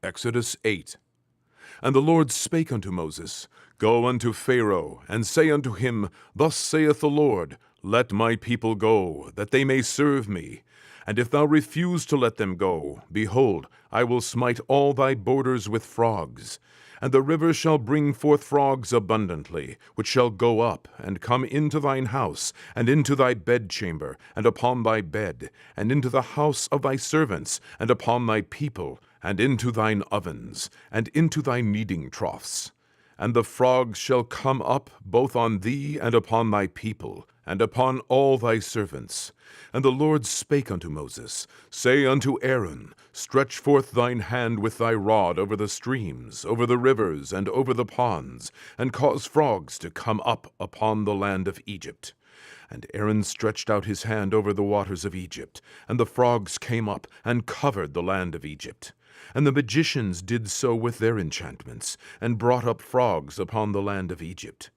Exodus 8. And the Lord spake unto Moses, Go unto Pharaoh, and say unto him, Thus saith the Lord, Let my people go, that they may serve me. And if thou refuse to let them go, behold, I will smite all thy borders with frogs. And the river shall bring forth frogs abundantly, which shall go up, and come into thine house, and into thy bedchamber, and upon thy bed, and into the house of thy servants, and upon thy people, and into thine ovens, and into thy kneading troughs. And the frogs shall come up both on thee and upon thy people, and upon all thy servants. And the Lord spake unto Moses, Say unto Aaron, Stretch forth thine hand with thy rod over the streams, over the rivers, and over the ponds, and cause frogs to come up upon the land of Egypt. And Aaron stretched out his hand over the waters of Egypt, and the frogs came up, and covered the land of Egypt. And the magicians did so with their enchantments, and brought up frogs upon the land of Egypt.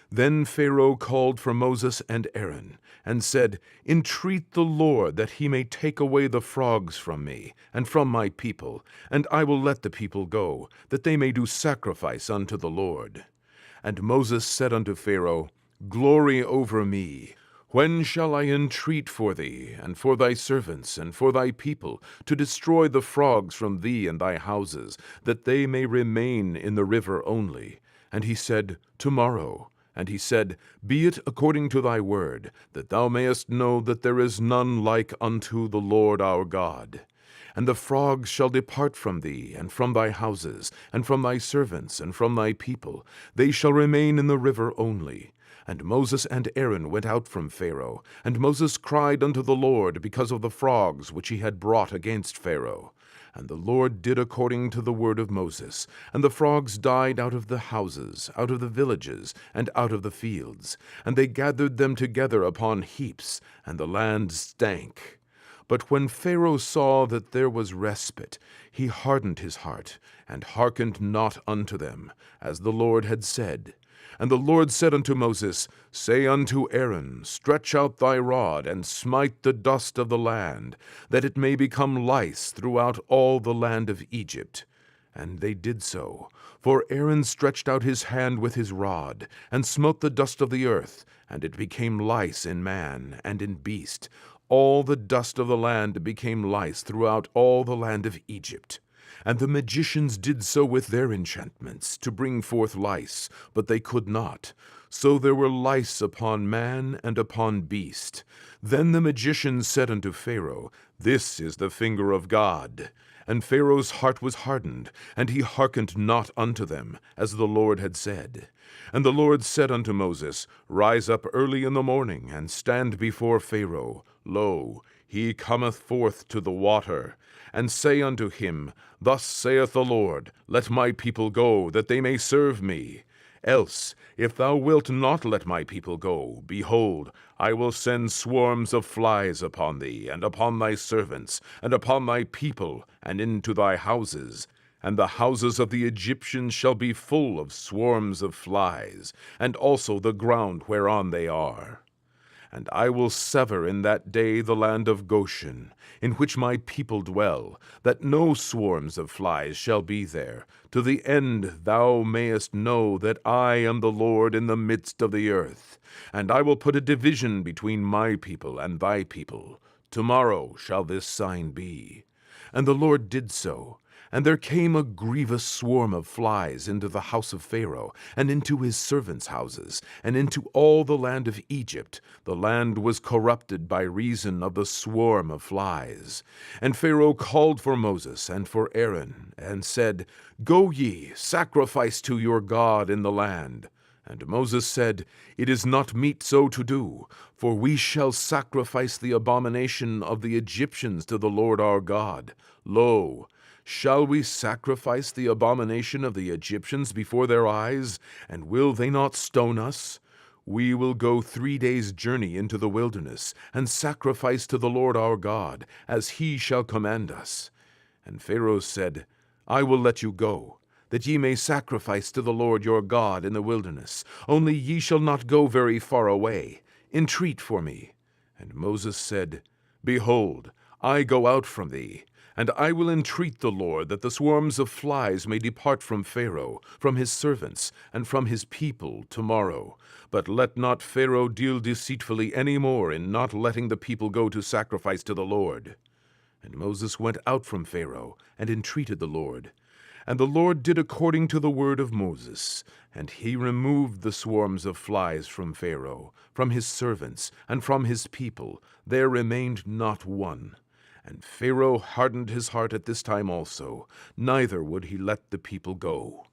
Then Pharaoh called for Moses and Aaron, and said, Entreat the Lord that he may take away the frogs from me, and from my people, and I will let the people go, that they may do sacrifice unto the Lord. And Moses said unto Pharaoh, Glory over me. When shall I entreat for thee, and for thy servants, and for thy people, to destroy the frogs from thee and thy houses, that they may remain in the river only? And he said, Tomorrow. And he said, Be it according to thy word, that thou mayest know that there is none like unto the Lord our God. And the frogs shall depart from thee, and from thy houses, and from thy servants, and from thy people. They shall remain in the river only. And Moses and Aaron went out from Pharaoh, and Moses cried unto the Lord because of the frogs which he had brought against Pharaoh. And the Lord did according to the word of Moses, and the frogs died out of the houses, out of the villages, and out of the fields. And they gathered them together upon heaps, and the land stank. But when Pharaoh saw that there was respite, he hardened his heart, and hearkened not unto them, as the Lord had said. And the Lord said unto Moses, Say unto Aaron, Stretch out thy rod, and smite the dust of the land, that it may become lice throughout all the land of Egypt. And they did so. For Aaron stretched out his hand with his rod, and smote the dust of the earth, and it became lice in man and in beast. All the dust of the land became lice throughout all the land of Egypt. And the magicians did so with their enchantments, to bring forth lice, but they could not. So there were lice upon man and upon beast. Then the magicians said unto Pharaoh, This is the finger of God. And Pharaoh's heart was hardened, and he hearkened not unto them, as the Lord had said. And the Lord said unto Moses, Rise up early in the morning, and stand before Pharaoh. Lo, he cometh forth to the water. And say unto him, Thus saith the Lord, Let my people go, that they may serve me. Else, if thou wilt not let my people go, behold, I will send swarms of flies upon thee, and upon thy servants, and upon thy people, and into thy houses. And the houses of the Egyptians shall be full of swarms of flies, and also the ground whereon they are. And I will sever in that day the land of Goshen, in which my people dwell, that no swarms of flies shall be there, to the end thou mayest know that I am the Lord in the midst of the earth. And I will put a division between my people and thy people. Tomorrow shall this sign be. And the Lord did so. And there came a grievous swarm of flies into the house of Pharaoh, and into his servants' houses, and into all the land of Egypt. The land was corrupted by reason of the swarm of flies. And Pharaoh called for Moses and for Aaron, and said, Go ye, sacrifice to your God in the land. And Moses said, It is not meet so to do, for we shall sacrifice the abomination of the Egyptians to the Lord our God. Lo, shall we sacrifice the abomination of the Egyptians before their eyes, and will they not stone us? We will go 3 days' journey into the wilderness, and sacrifice to the Lord our God, as he shall command us. And Pharaoh said, I will let you go, that ye may sacrifice to the Lord your God in the wilderness. Only ye shall not go very far away. Entreat for me. And Moses said, Behold, I go out from thee, And I will entreat the Lord that the swarms of flies may depart from Pharaoh, from his servants, and from his people tomorrow. But let not Pharaoh deal deceitfully any more in not letting the people go to sacrifice to the Lord. And Moses went out from Pharaoh, and entreated the Lord. And the Lord did according to the word of Moses, and he removed the swarms of flies from Pharaoh, from his servants, and from his people. There remained not one. And Pharaoh hardened his heart at this time also, neither would he let the people go.